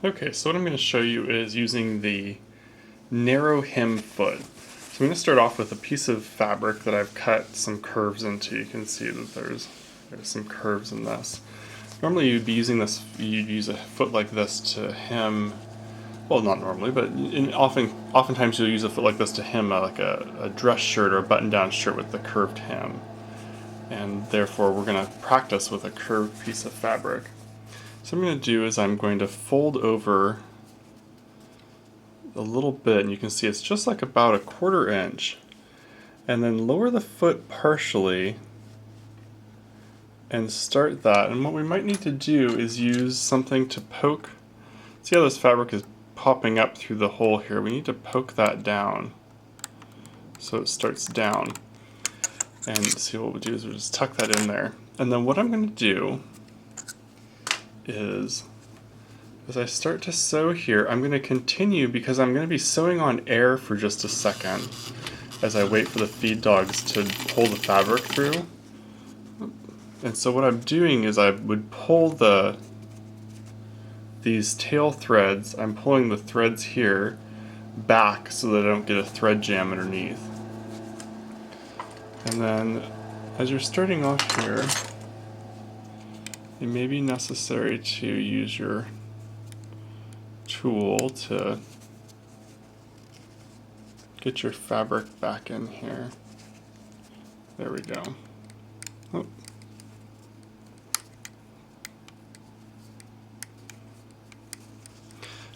Okay, so what I'm going to show you is using the narrow hem foot. So I'm going to start off with a piece of fabric that I've cut some curves into. You can see that there's some curves in this. Normally you'd be using this, you'd use a foot like this to hem, well, not normally, but oftentimes you'll use a foot like this to hem like a dress shirt or a button-down shirt with the curved hem. And therefore we're going to practice with a curved piece of fabric. So what I'm going to do is I'm going to fold over a little bit, and you can see it's just like about 1/4 inch, and then lower the foot partially and start that. And what we might need to do is use something to poke. See how this fabric is popping up through the hole here? We need to poke that down so it starts down. And see, what we'll do is we'll just tuck that in there. And then what I'm going to do is, as I start to sew here, I'm going to continue because I'm going to be sewing on air for just a second as I wait for the feed dogs to pull the fabric through. And so what I'm doing is I would pull these tail threads, I'm pulling the threads here back so that I don't get a thread jam underneath. And then as you're starting off here, it may be necessary to use your tool to get your fabric back in here. There we go. Oh.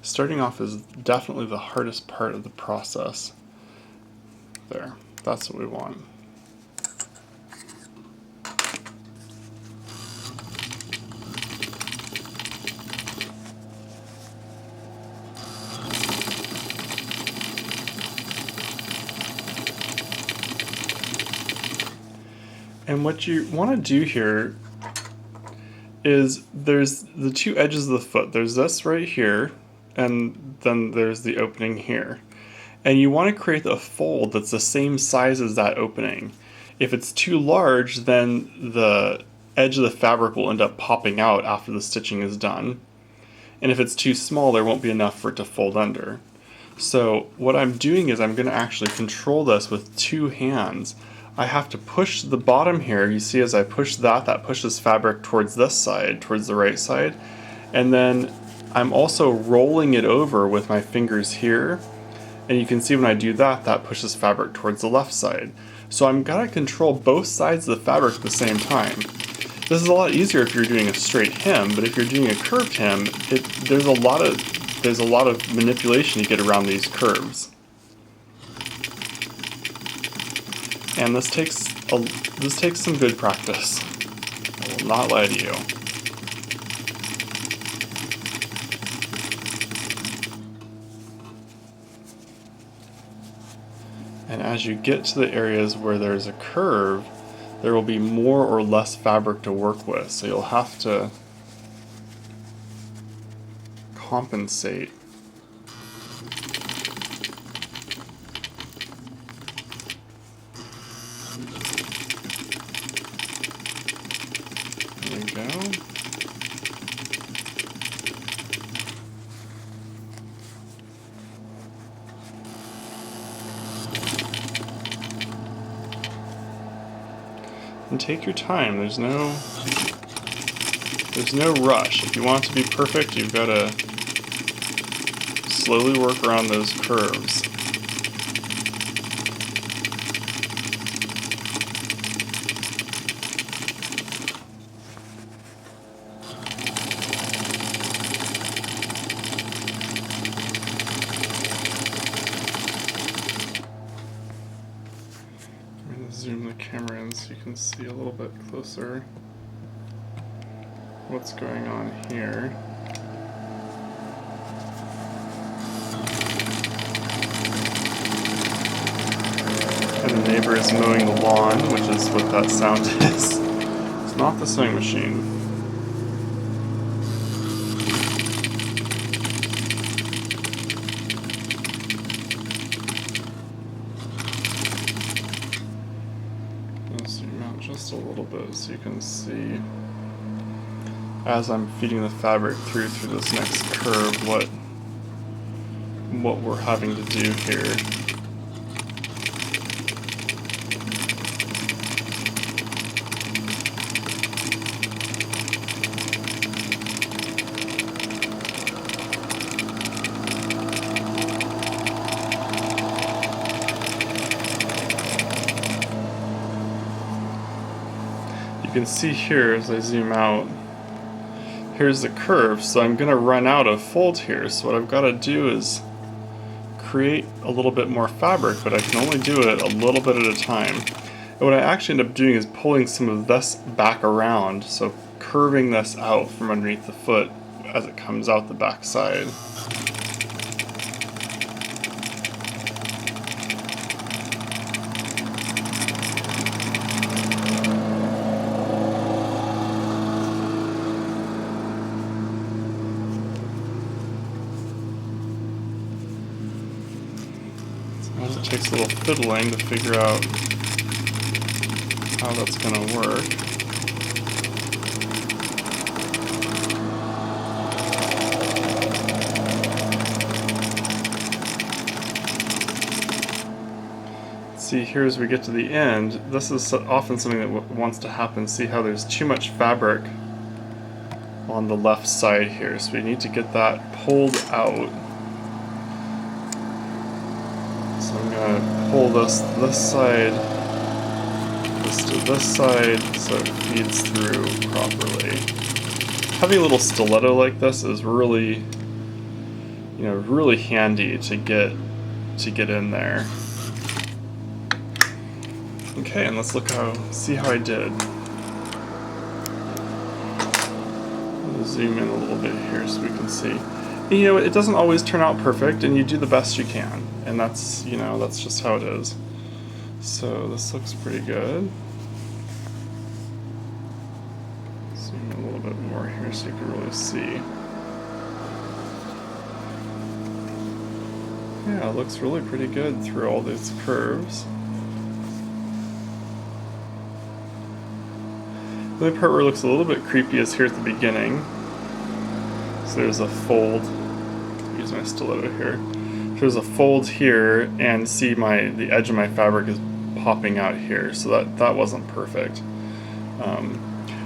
Starting off is definitely the hardest part of the process. There, that's what we want. And what you want to do here is there's the two edges of the foot. There's this right here, and then there's the opening here. And you want to create a fold that's the same size as that opening. If it's too large, then the edge of the fabric will end up popping out after the stitching is done. And if it's too small, there won't be enough for it to fold under. So what I'm doing is I'm going to actually control this with two hands. I have to push the bottom here. You see as I push that pushes fabric towards this side, towards the right side. And then I'm also rolling it over with my fingers here. And you can see when I do that, that pushes fabric towards the left side. So I'm gonna control both sides of the fabric at the same time. This is a lot easier if you're doing a straight hem, but if you're doing a curved hem, there's a lot of manipulation to get around these curves. And this takes some good practice. I will not lie to you. And as you get to the areas where there's a curve, there will be more or less fabric to work with. So you'll have to compensate. There we go. And take your time. There's no rush. If you want it to be perfect, you've got to slowly work around those curves. Zoom the camera in so you can see a little bit closer what's going on here. And the neighbor is mowing the lawn, which is what that sound is. It's not the sewing machine. Zoom out just a little bit so you can see. as I'm feeding the fabric through this next curve what we're having to do here. You can see here as I zoom out, here's the curve, so I'm going to run out of fold here. So what I've got to do is create a little bit more fabric, but I can only do it a little bit at a time. And what I actually end up doing is pulling some of this back around, so curving this out from underneath the foot as it comes out the back side. It takes a little fiddling to figure out how that's going to work. See, here as we get to the end, this is often something that wants to happen. See how there's too much fabric on the left side here, so we need to get that pulled out. So I'm going to pull this side, this to this side, so it feeds through properly. Having a little stiletto like this is really, really handy to get in there. Okay, and let's see how I did. I'll zoom in a little bit here so we can see. And, it doesn't always turn out perfect, and you do the best you can, and that's just how it is. So this looks pretty good. Zoom in a little bit more here so you can really see. Yeah, it looks really pretty good through all these curves. The only part where it looks a little bit creepy is here at the beginning. So there's a fold. Use my stiletto here. There's a fold here, and see the edge of my fabric is popping out here. So that wasn't perfect.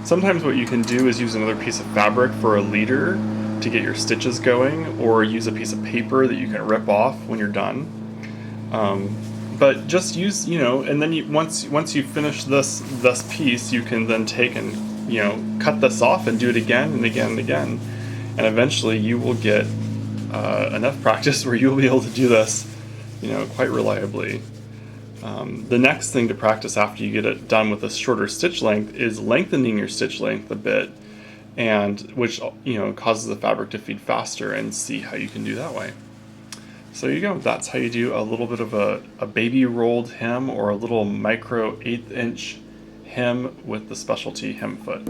Sometimes what you can do is use another piece of fabric for a leader to get your stitches going, or use a piece of paper that you can rip off when you're done. But just use, and then once you finish this piece, you can then take and cut this off and do it again and again and again, and eventually you will get enough practice where you'll be able to do this, quite reliably. The next thing to practice after you get it done with a shorter stitch length is lengthening your stitch length a bit, and which causes the fabric to feed faster, and see how you can do that way. So there you go. That's how you do a little bit of a baby rolled hem, or a little micro 1/8 inch hem with the specialty hem foot.